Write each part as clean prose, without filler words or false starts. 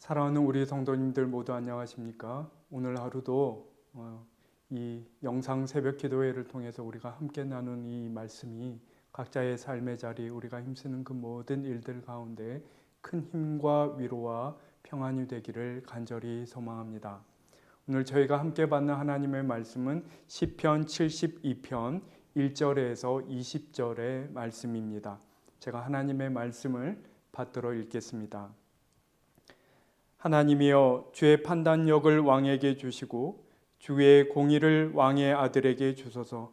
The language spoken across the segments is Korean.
사랑하는 우리 성도님들 모두 안녕하십니까? 오늘 하루도 이 영상 새벽 기도회를 통해서 우리가 함께 나눈 이 말씀이 각자의 삶의 자리, 우리가 힘쓰는 그 모든 일들 가운데 큰 힘과 위로와 평안이 되기를 간절히 소망합니다. 오늘 저희가 함께 받는 하나님의 말씀은 시편 72편 1절에서 20절의 말씀입니다. 제가 하나님의 말씀을 받들어 읽겠습니다. 하나님이여, 주의 판단력을 왕에게 주시고 주의 공의를 왕의 아들에게 주소서.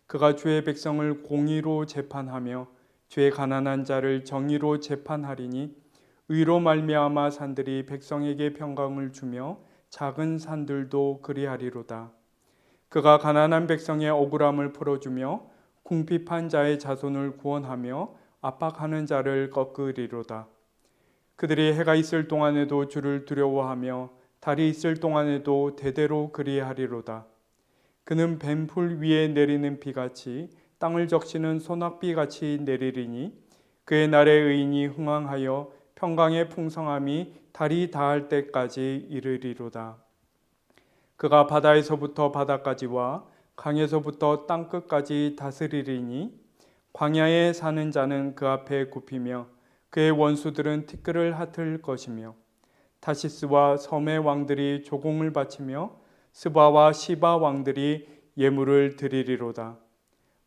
그가 주의 백성을 공의로 재판하며 주의 가난한 자를 정의로 재판하리니 의로 말미암아 산들이 백성에게 평강을 주며 작은 산들도 그리하리로다. 그가 가난한 백성의 억울함을 풀어주며 궁핍한 자의 자손을 구원하며 압박하는 자를 꺾으리로다. 그들이 해가 있을 동안에도 주를 두려워하며 달이 있을 동안에도 대대로 그리하리로다. 그는 뱀풀 위에 내리는 비같이 땅을 적시는 소낙비같이 내리리니 그의 날에 의인이 흥왕하여 평강의 풍성함이 달이 닿을 때까지 이르리로다. 그가 바다에서부터 바다까지와 강에서부터 땅끝까지 다스리리니 광야에 사는 자는 그 앞에 굽히며 그의 원수들은 티끌을 핫을 것이며 타시스와 섬의 왕들이 조공을 바치며 스바와 시바 왕들이 예물을 드리리로다.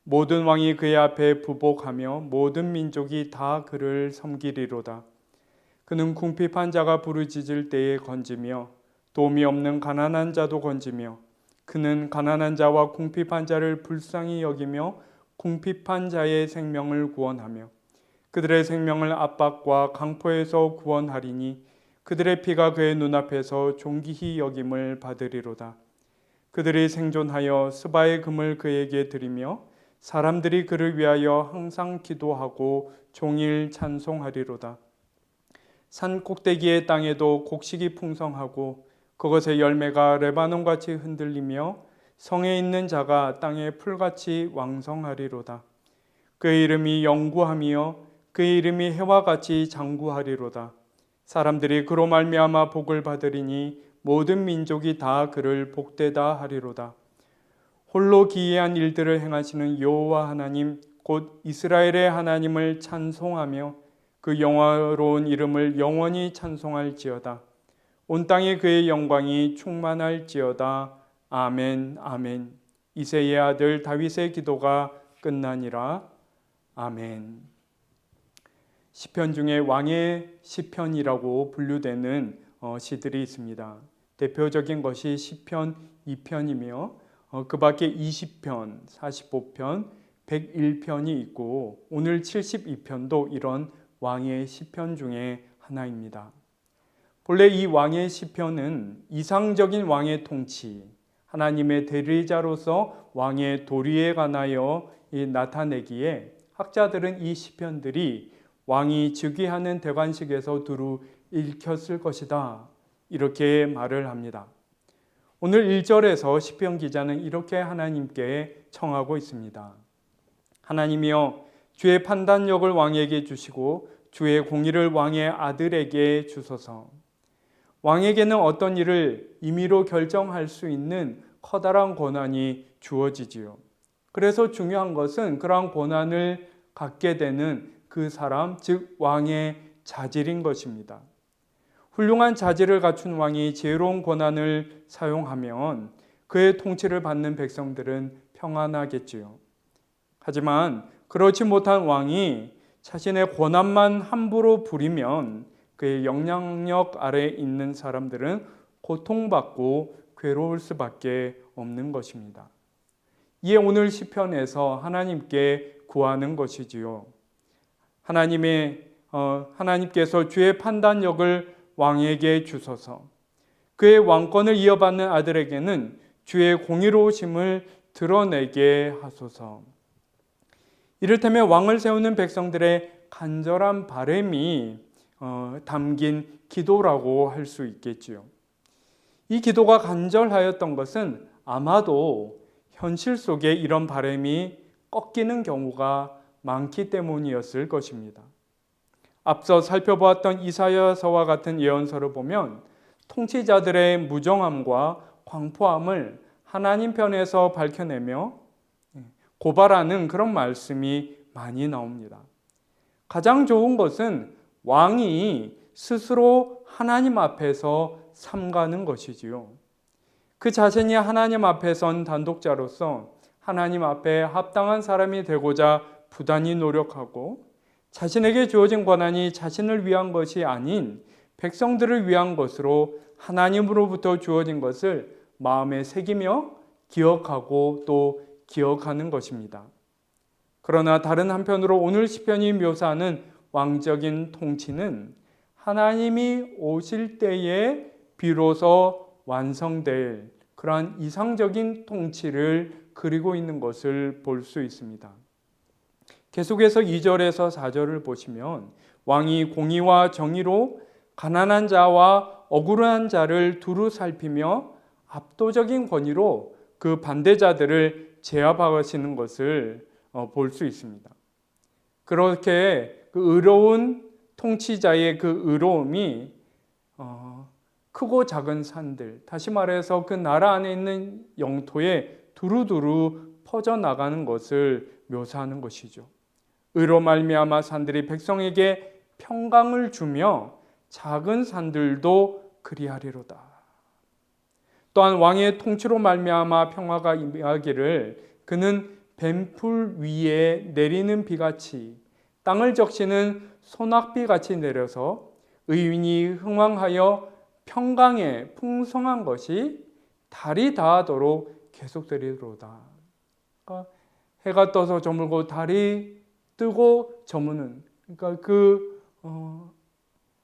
모든 왕이 그의 앞에 부복하며 모든 민족이 다 그를 섬기리로다. 그는 궁핍한 자가 부르짖을 때에 건지며 도움이 없는 가난한 자도 건지며 그는 가난한 자와 궁핍한 자를 불쌍히 여기며 궁핍한 자의 생명을 구원하며 그들의 생명을 압박과 강포에서 구원하리니 그들의 피가 그의 눈앞에서 존귀히 여김을 받으리로다. 그들이 생존하여 스바의 금을 그에게 드리며 사람들이 그를 위하여 항상 기도하고 종일 찬송하리로다. 산 꼭대기의 땅에도 곡식이 풍성하고 그것의 열매가 레바논같이 흔들리며 성에 있는 자가 땅의 풀같이 왕성하리로다. 그의 이름이 영구하며 그의 이름이 해와 같이 장구하리로다. 사람들이 그로 말미암아 복을 받으리니 모든 민족이 다 그를 복되다 하리로다. 홀로 기이한 일들을 행하시는 여호와 하나님 곧 이스라엘의 하나님을 찬송하며 그 영화로운 이름을 영원히 찬송할지어다. 온 땅에 그의 영광이 충만할지어다. 아멘, 아멘. 이새의 아들 다윗의 기도가 끝나니라. 아멘. 시편 중에 왕의 시편이라고 분류되는 시들이 있습니다. 대표적인 것이 시편 2편이며 그 밖에 20편, 45편, 101편이 있고 오늘 72편도 이런 왕의 시편 중에 하나입니다. 본래 이 왕의 시편은 이상적인 왕의 통치, 하나님의 대리자로서 왕의 도리에 관하여 나타내기에 학자들은 이 시편들이 왕이 즉위하는 대관식에서 두루 읽혔을 것이다, 이렇게 말을 합니다. 오늘 1절에서 시편 기자는 이렇게 하나님께 청하고 있습니다. 하나님이여, 주의 판단력을 왕에게 주시고 주의 공의를 왕의 아들에게 주소서. 왕에게는 어떤 일을 임의로 결정할 수 있는 커다란 권한이 주어지지요. 그래서 중요한 것은 그러한 권한을 갖게 되는 그 사람, 즉 왕의 자질인 것입니다. 훌륭한 자질을 갖춘 왕이 지혜로운 권한을 사용하면 그의 통치를 받는 백성들은 평안하겠지요. 하지만 그렇지 못한 왕이 자신의 권한만 함부로 부리면 그의 영향력 아래에 있는 사람들은 고통받고 괴로울 수밖에 없는 것입니다. 이에 오늘 시편에서 하나님께 구하는 것이지요. 하나님께서 주의 판단력을 왕에게 주소서. 그의 왕권을 이어받는 아들에게는 주의 공의로우심을 드러내게 하소서. 이를테면 왕을 세우는 백성들의 간절한 바람이 담긴 기도라고 할 수 있겠지요. 이 기도가 간절하였던 것은 아마도 현실 속에 이런 바람이 꺾이는 경우가 많기 때문이었을 것입니다. 앞서 살펴보았던 이사야서와 같은 예언서를 보면 통치자들의 무정함과 광포함을 하나님 편에서 밝혀내며 고발하는 그런 말씀이 많이 나옵니다. 가장 좋은 것은 왕이 스스로 하나님 앞에서 삼가는 것이지요. 그 자신이 하나님 앞에 선 단독자로서 하나님 앞에 합당한 사람이 되고자 부단히 노력하고 자신에게 주어진 권한이 자신을 위한 것이 아닌 백성들을 위한 것으로 하나님으로부터 주어진 것을 마음에 새기며 기억하고 또 기억하는 것입니다. 그러나 다른 한편으로 오늘 시편이 묘사하는 왕적인 통치는 하나님이 오실 때에 비로소 완성될 그러한 이상적인 통치를 그리고 있는 것을 볼 수 있습니다. 계속해서 2절에서 4절을 보시면 왕이 공의와 정의로 가난한 자와 억울한 자를 두루 살피며 압도적인 권위로 그 반대자들을 제압하시는 것을 볼 수 있습니다. 그렇게 그 의로운 통치자의 그 의로움이 크고 작은 산들, 다시 말해서 그 나라 안에 있는 영토에 두루두루 퍼져나가는 것을 묘사하는 것이죠. 의로 말미암아 산들이 백성에게 평강을 주며 작은 산들도 그리하리로다. 또한 왕의 통치로 말미암아 평화가 임하기를 그는 뱀풀 위에 내리는 비같이 땅을 적시는 소낙비같이 내려서 의인이 흥왕하여 평강에 풍성한 것이 달이 다하도록 계속되리로다. 그러니까 해가 떠서 저물고 달이 뜨고 저무는, 그러니까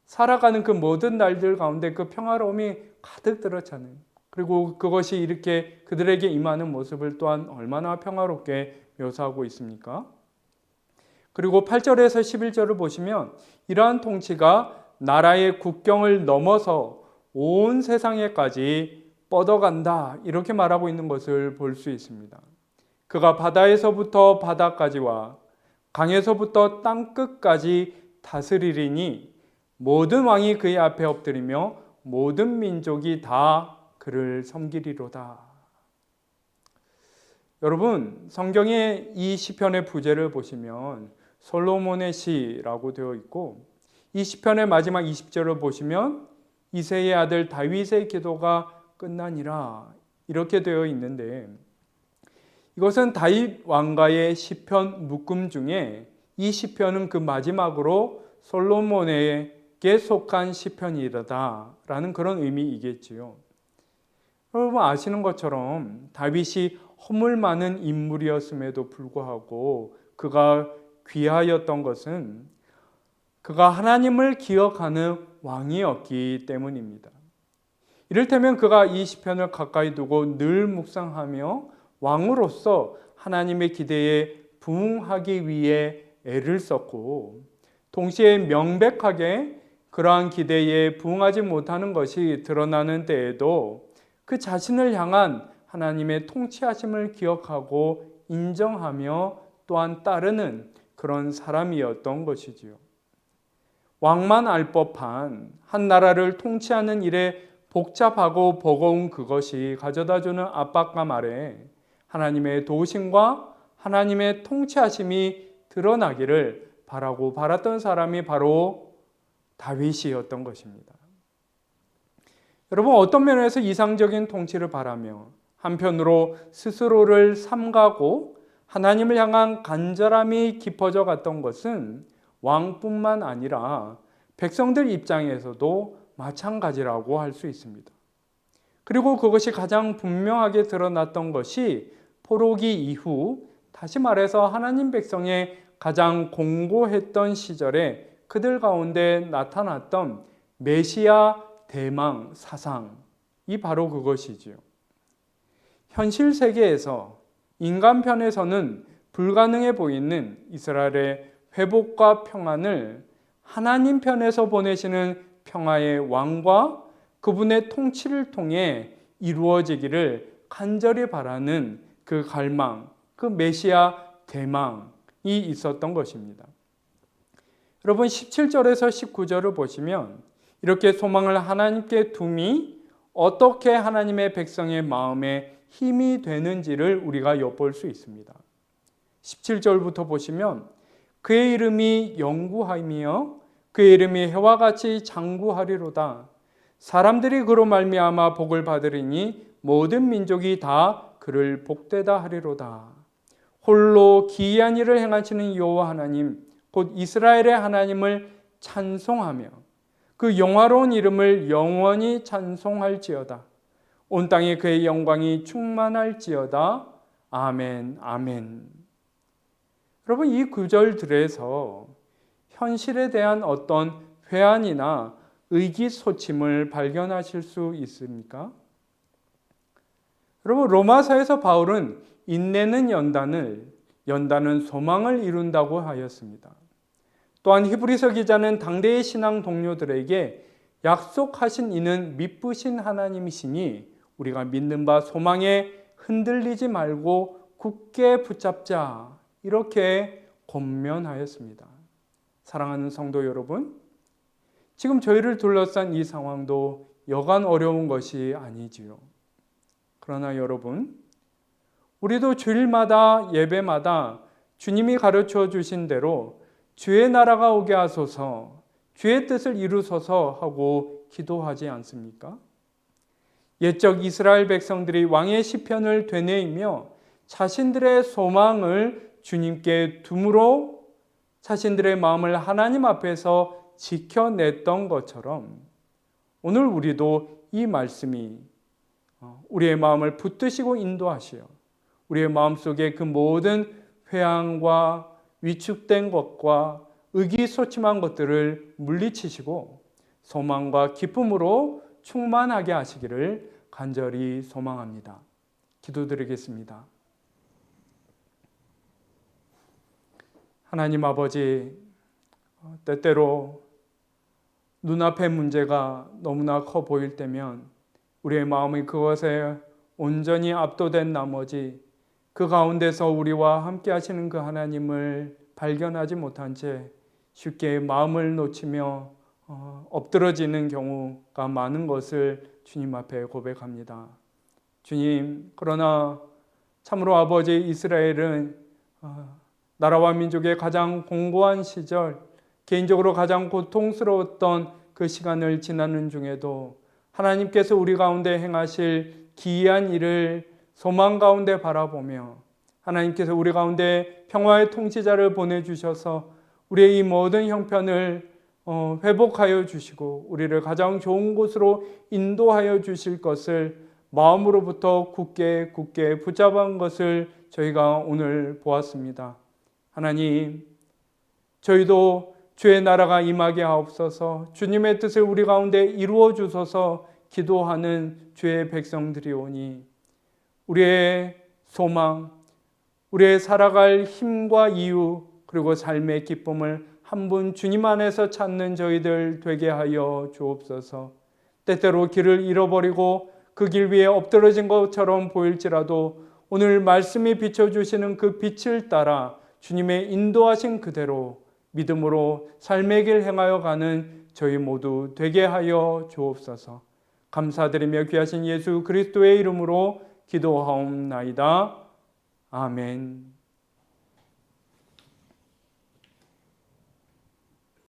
살아가는 그 모든 날들 가운데 그 평화로움이 가득 들었잖아요. 그리고 그것이 이렇게 그들에게 임하는 모습을 또한 얼마나 평화롭게 묘사하고 있습니까? 그리고 8절에서 11절을 보시면 이러한 통치가 나라의 국경을 넘어서 온 세상에까지 뻗어간다, 이렇게 말하고 있는 것을 볼 수 있습니다. 그가 바다에서부터 바다까지와 강에서부터 땅끝까지 다스리리니 모든 왕이 그의 앞에 엎드리며 모든 민족이 다 그를 섬기리로다. 여러분, 성경의 이 시편의 부제를 보시면 솔로몬의 시라고 되어 있고, 이 시편의 마지막 20절을 보시면 이새의 아들 다윗의 기도가 끝나니라, 이렇게 되어 있는데, 이것은 다윗 왕가의 시편 묶음 중에 이 시편은 그 마지막으로 솔로몬에게 속한 시편이다라는 그런 의미이겠지요. 여러분 아시는 것처럼 다윗이 허물 많은 인물이었음에도 불구하고 그가 귀하였던 것은 그가 하나님을 기억하는 왕이었기 때문입니다. 이를테면 그가 이 시편을 가까이 두고 늘 묵상하며 왕으로서 하나님의 기대에 부응하기 위해 애를 썼고, 동시에 명백하게 그러한 기대에 부응하지 못하는 것이 드러나는 때에도 그 자신을 향한 하나님의 통치하심을 기억하고 인정하며 또한 따르는 그런 사람이었던 것이지요. 왕만 알 법한 한 나라를 통치하는 일에 복잡하고 버거운 그것이 가져다주는 압박감 아래 하나님의 도우심과 하나님의 통치하심이 드러나기를 바라고 바랐던 사람이 바로 다윗이었던 것입니다. 여러분, 어떤 면에서 이상적인 통치를 바라며 한편으로 스스로를 삼가고 하나님을 향한 간절함이 깊어져 갔던 것은 왕뿐만 아니라 백성들 입장에서도 마찬가지라고 할 수 있습니다. 그리고 그것이 가장 분명하게 드러났던 것이 포로기 이후, 다시 말해서 하나님 백성의 가장 공고했던 시절에 그들 가운데 나타났던 메시아 대망 사상이 바로 그것이지요. 현실 세계에서 인간 편에서는 불가능해 보이는 이스라엘의 회복과 평안을 하나님 편에서 보내시는 평화의 왕과 그분의 통치를 통해 이루어지기를 간절히 바라는 그 갈망, 그 메시아 대망이 있었던 것입니다. 여러분 17절에서 19절을 보시면 이렇게 소망을 하나님께 둠이 어떻게 하나님의 백성의 마음에 힘이 되는지를 우리가 엿볼 수 있습니다. 17절부터 보시면 그의 이름이 영구하이며 그의 이름이 해와 같이 장구하리로다. 사람들이 그로 말미암아 복을 받으리니 모든 민족이 다 그를 복되다 하리로다. 홀로 기이한 일을 행하시는 여호와 하나님 곧 이스라엘의 하나님을 찬송하며 그 영화로운 이름을 영원히 찬송할지어다. 온 땅에 그의 영광이 충만할지어다. 아멘, 아멘. 여러분 이 구절들에서 현실에 대한 어떤 회한이나 의기소침을 발견하실 수 있습니까? 여러분 로마서에서 바울은 인내는 연단은 소망을 이룬다고 하였습니다. 또한 히브리서 기자는 당대의 신앙 동료들에게 약속하신 이는 미쁘신 하나님이시니 우리가 믿는 바 소망에 흔들리지 말고 굳게 붙잡자 이렇게 권면하였습니다. 사랑하는 성도 여러분, 지금 저희를 둘러싼 이 상황도 여간 어려운 것이 아니지요. 그러나 여러분, 우리도 주일마다 예배마다 주님이 가르쳐 주신 대로 주의 나라가 오게 하소서, 주의 뜻을 이루소서 하고 기도하지 않습니까? 옛적 이스라엘 백성들이 왕의 시편을 되뇌이며 자신들의 소망을 주님께 둠으로 자신들의 마음을 하나님 앞에서 지켜냈던 것처럼 오늘 우리도 이 말씀이 우리의 마음을 붙드시고 인도하시어 우리의 마음속에 그 모든 회항과 위축된 것과 의기소침한 것들을 물리치시고 소망과 기쁨으로 충만하게 하시기를 간절히 소망합니다. 기도드리겠습니다. 하나님 아버지, 때때로 눈앞의 문제가 너무나 커 보일 때면 우리의 마음이 그것에 온전히 압도된 나머지 그 가운데서 우리와 함께 하시는 그 하나님을 발견하지 못한 채 쉽게 마음을 놓치며 엎드러지는 경우가 많은 것을 주님 앞에 고백합니다. 주님, 그러나 참으로 아버지 이스라엘은 나라와 민족의 가장 공고한 시절, 개인적으로 가장 고통스러웠던 그 시간을 지나는 중에도 하나님께서 우리 가운데 행하실 기이한 일을 소망 가운데 바라보며 하나님께서 우리 가운데 평화의 통치자를 보내주셔서 우리의 이 모든 형편을 회복하여 주시고 우리를 가장 좋은 곳으로 인도하여 주실 것을 마음으로부터 굳게 붙잡은 것을 저희가 오늘 보았습니다. 하나님, 저희도 주의 나라가 임하게 하옵소서, 주님의 뜻을 우리 가운데 이루어 주소서 기도하는 주의 백성들이오니 우리의 소망, 우리의 살아갈 힘과 이유 그리고 삶의 기쁨을 한 분 주님 안에서 찾는 저희들 되게 하여 주옵소서. 때때로 길을 잃어버리고 그 길 위에 엎드러진 것처럼 보일지라도 오늘 말씀이 비춰주시는 그 빛을 따라 주님의 인도하신 그대로 믿음으로 삶의 길 행하여 가는 저희 모두 되게 하여 주옵소서. 감사드리며 귀하신 예수 그리스도의 이름으로 기도하옵나이다. 아멘.